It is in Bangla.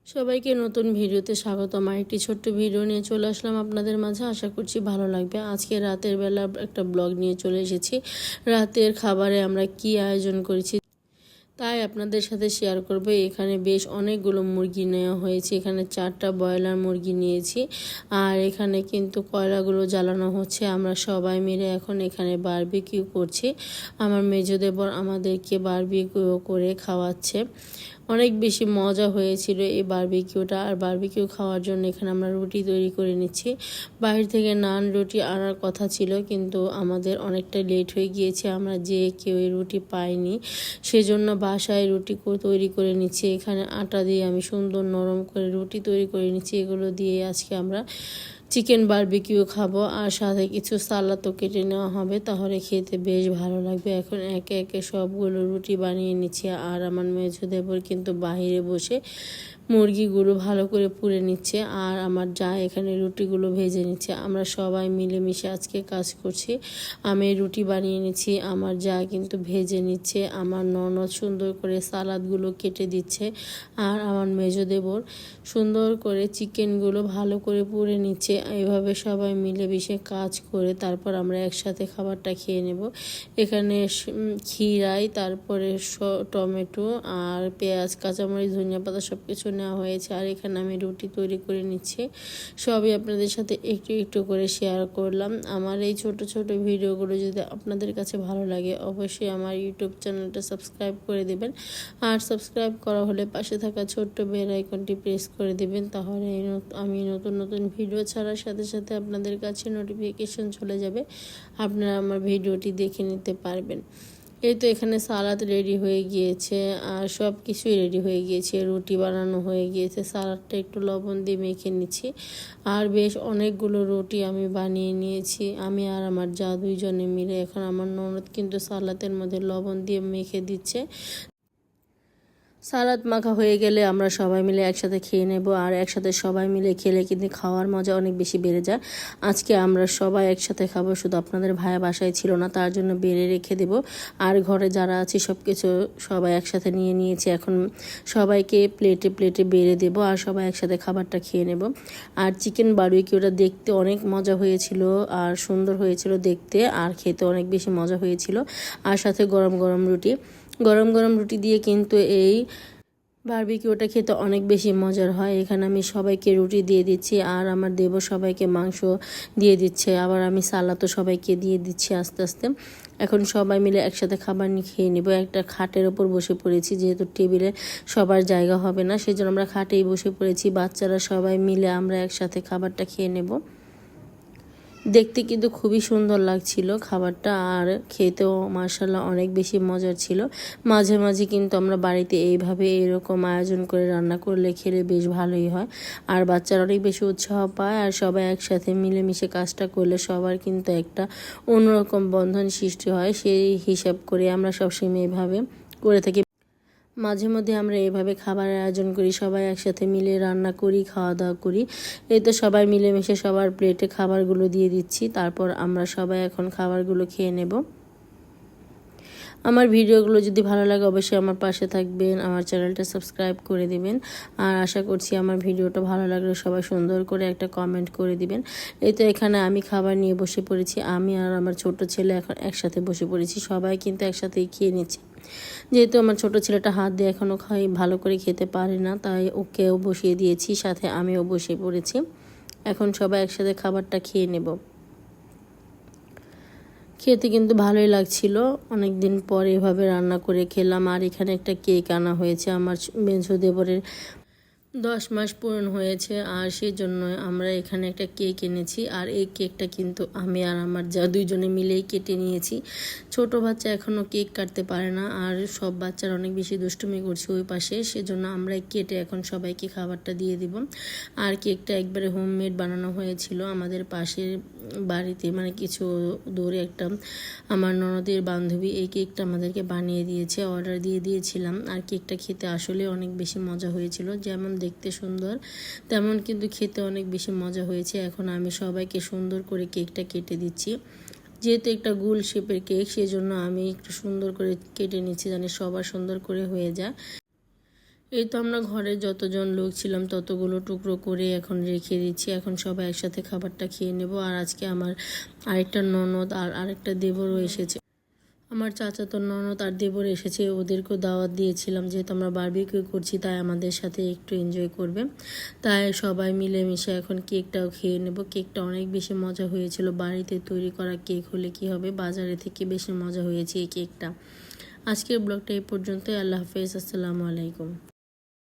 সবাইকে নতুন ভিডিওতে স্বাগতম। একটি ছোট্ট ভিডিও নিয়ে চলে আসলাম আপনাদের মাঝে। আশা করছি ভালো লাগবে। আজকে রাতের বেলা একটা ব্লগ নিয়ে চলে এসেছি। রাতের খাবারে আমরা কি আয়োজন করেছি তাই আপনাদের সাথে শেয়ার করব। এখানে বেশ অনেকগুলো মুরগি নেওয়া হয়েছে। এখানে 4টা ব্রয়লার মুরগি নিয়েছি। আর এখানে কিন্তু কয়লাগুলো জ্বালানো হচ্ছে। আমরা সবাই মিলে এখন এখানে বারবিকিউ করছি। আমার মেজো দেবর আমাদেরকে বারবিকিউ করে খাওয়াচ্ছে। অনেক বেশি মজা হয়েছিল এই বারবিকিউটা। আর বারবিকিউ খাওয়ার জন্য এখানে আমরা রুটি তৈরি করে নিচ্ছি। বাইরে থেকে নান রুটি আনার কথা ছিল, কিন্তু আমাদের অনেকটা লেট হয়ে গিয়েছে। আমরা যে কেউ রুটি পাইনি, সেজন্য বাসায় রুটি তৈরি করে নিচ্ছি। এখানে আটা দিয়ে আমি সুন্দর নরম করে রুটি তৈরি করে নিচ্ছি। এগুলো দিয়ে আজকে আমরা চিকেন বারবিকিউ খাবো। আর সাথে কিছু সালাদও কেটে নেওয়া হবে, তাহলে খেতে বেশ ভালো লাগবে। এখন একে একে সবগুলো রুটি বানিয়ে নিচ্ছি। আর আমার মেজো দেবর কিন্তু বাইরে বসে মুরগিগুলো ভালো করে পুড়ে নিচ্ছে, আর আমার যা এখানে রুটিগুলো ভেজে নিচ্ছে। আমরা সবাই মিলেমিশে আজকে কাজ করছি। আমি রুটি বানিয়ে নিচ্ছি, আমার যা কিন্তু ভেজে নিচ্ছে। আমার ননদ সুন্দর করে সালাদগুলো কেটে দিচ্ছে, আর আমার মেজো দেবর সুন্দর করে চিকেনগুলো ভালো করে পুড়ে নিচ্ছে। এইভাবে সবাই মিলেমিশে কাজ করে তারপর আমরা একসাথে খাবারটা খেয়ে নেব। এখানে খিরাই, তারপরে টমেটো আর পেঁয়াজ, কাঁচামরিচ, ধনিয়া পাতা সব কিছু নেওয়া হয়েছে। আর এখানে আমি রুটি তৈরি করে নিচ্ছি। সবই আপনাদের সাথে একটু একটু করে শেয়ার করলাম। আমার এই ছোট ছোট ভিডিওগুলো যদি আপনাদের কাছে ভালো লাগে, অবশ্যই আমার ইউটিউব চ্যানেলটা সাবস্ক্রাইব করে দেবেন। আর সাবস্ক্রাইব করা হলে পাশে থাকা ছোট্ট বেল আইকনটি প্রেস করে দেবেন, তাহলে আমি নতুন নতুন ভিডিও ছাড়ার সাথে সাথে আপনাদের কাছে নোটিফিকেশন চলে যাবে। আপনারা আমার ভিডিওটি দেখে নিতে পারবেন। এই তো এখানে সালাদ রেডি হয়ে গিয়েছে, আর সব কিছুই রেডি হয়ে গিয়েছে। রুটি বানানো হয়ে গিয়েছে, সালাদটা একটু লবণ দিয়ে মেখে নিচ্ছি। আর বেশ অনেকগুলো রুটি আমি বানিয়ে নিয়েছি। আমি আর আমার যা দুইজনে মিলে। এখন আমার ননদ কিন্তু সালাদের মধ্যে লবণ দিয়ে মেখে দিচ্ছে। সালাদ মাখা হয়ে গেলে আমরা সবাই মিলে একসাথে খেয়ে নেব। আর একসাথে সবাই মিলে খেলে কিন্তু খাওয়ার মজা অনেক বেশি বেড়ে যায়। আজকে আমরা সবাই একসাথে খাবো, শুধু আপনাদের ভাইয়া বাসায় ছিল না, তার জন্য বেড়ে রেখে দেব। আর ঘরে যারা আছে সব কিছু সবাই একসাথে নিয়ে নিয়েছি। এখন সবাইকে প্লেটে প্লেটে বেড়ে দেব, আর সবাই একসাথে খাবারটা খেয়ে নেব। আর চিকেন বারবিকিউটা দেখতে অনেক মজা হয়েছিল, আর সুন্দর হয়েছিল দেখতে, আর খেতে অনেক বেশি মজা হয়েছিল। আর সাথে গরম গরম রুটি। গরম গরম রুটি দিয়ে কিন্তু এই বারবিকিউটা খেতে অনেক বেশি মজার হয়। এখানে আমি সবাইকে রুটি দিয়ে দিচ্ছি, আর আমার দেবর সবাইকে মাংস দিয়ে দিচ্ছে। আবার আমি সালাদও সবাইকে দিয়ে দিচ্ছি আস্তে আস্তে। এখন সবাই মিলে একসাথে খাবার নিয়ে খেয়ে নেব। একটা খাটের ওপর বসে পড়েছি, যেহেতু টেবিলে সবার জায়গা হবে না, সেজন্য আমরা খাটেই বসে পড়েছি। বাচ্চারা সবাই মিলে আমরা একসাথে খাবারটা খেয়ে নেব। দেখতে কিন্তু খুবই সুন্দর লাগছিল খাবারটা, আর খেতেও মাশাআল্লাহ অনেক বেশি মজার ছিল। মাঝে মাঝে কিন্তু আমরা বাড়িতে এইভাবে এরকম আয়োজন করে রান্না করলে খেলে বেশ ভালোই হয়, আর বাচ্চারা অনেক বেশি উৎসাহ পায়। আর সবাই একসাথে মিলেমিশে কাজটা করলে সবার কিন্তু একটা অন্যরকম বন্ধন সৃষ্টি হয়। সেই হিসাব করে আমরা সবসময় এইভাবে করে থাকি। মাঝে মধ্যে আমরা এভাবে খাবারের আয়োজন করি, সবাই একসাথে মিলে রান্না করি, খাওয়া দাওয়া করি। এই তো সবাই মিলেমিশে সবার প্লেটে খাবারগুলো দিয়ে দিচ্ছি। তারপর আমরা সবাই এখন খাবারগুলো খেয়ে নেব। আমার ভিডিওগুলো যদি ভালো লাগে অবশ্যই আমার পাশে থাকবেন, আমার চ্যানেলটা সাবস্ক্রাইব করে দিবেন। আর আশা করছি আমার ভিডিওটা ভালো লাগলে সবাই সুন্দর করে একটা কমেন্ট করে দিবেন। এই তো এখানে আমি খাবার নিয়ে বসে পড়েছি। আমি আর আমার ছোট ছেলে এখন একসাথে বসে পড়েছি। সবাই কিন্তু একসাথেই খেয়ে নিচ্ছি। যেহেতু আমার ছোট ছেলেটা হাত দিয়ে এখনও ভালো করে খেতে পারে না, তাই ওকেও বসিয়ে দিয়েছি, সাথে আমিও বসে পড়েছি। এখন সবাই একসাথে খাবারটা খেয়ে নেব। খেতে কিন্তু ভালোই লাগছিল। অনেক দিন পর এভাবে রান্না করে খেলাম। আর এখানে একটা কেক আনা হয়েছে, আমার মেঝো দেবরের 10 মাস পূরণ হয়েছে, আর সেই জন্য আমরা এখানে একটা কেক এনেছি। আর এই কেকটা কিন্তু আমি আর আমার যা দুইজনে মিলেই কেটে নিয়েছি। ছোট বাচ্চা এখনও কেক কাটতে পারে না, আর সব বাচ্চারা অনেক বেশি দুষ্টুমি করছে ওই পাশে, সেজন্য আমরা কেটে এখন সবাইকে খাবারটা দিয়ে দিব। আর কেকটা একবারে হোমমেড বানানো হয়েছিল আমাদের পাশের বাড়িতে, মানে কিছু দূরে একটা আমার ননদের বান্ধবী এই কেকটা আমাদেরকে বানিয়ে দিয়েছে, অর্ডার দিয়ে দিয়েছিলাম। আর কেকটা খেতে আসলে অনেক বেশি মজা হয়েছিল। যেমন দেখতে সুন্দর, তেমন কিন্তু খেতে অনেক বেশি মজা হয়েছে। এখন আমি সবাইকে সুন্দর করে কেকটা কেটে দিচ্ছি। যেহেতু একটা গোল শেপের কেক, সেজন্য আমি একটু সুন্দর করে কেটে নিচ্ছি, জানি সবার সুন্দর করে হয়ে যায়। এই তো আমরা ঘরে যতজন লোক ছিলাম ততগুলো টুকরো করে এখন রেখে দিচ্ছি। এখন সবাই একসাথে খাবারটা খেয়ে নেব। আর আজকে আমার আরেকটা ননদ আর আরেকটা দেবরও এসেছে। আমার চাচাতো ননদ আর দেবর এসেছে, ওদেরকেও দাওয়াত দিয়েছিলাম যেহেতু আমরা বারবিকিউ করছি, তাই আমাদের সাথে একটু এনজয় করবে। তাই সবাই মিলেমিশে এখন কেকটাও খেয়ে নেব। কেকটা অনেক বেশি মজা হয়েছিল। বাড়িতে তৈরি করা কেক হলে কি হবে, বাজারে থেকে বেশি মজা হয়েছে এই কেকটা। আজকের ব্লগটা এই পর্যন্তই। আল্লাহ হাফেজ, আসসালামু আলাইকুম।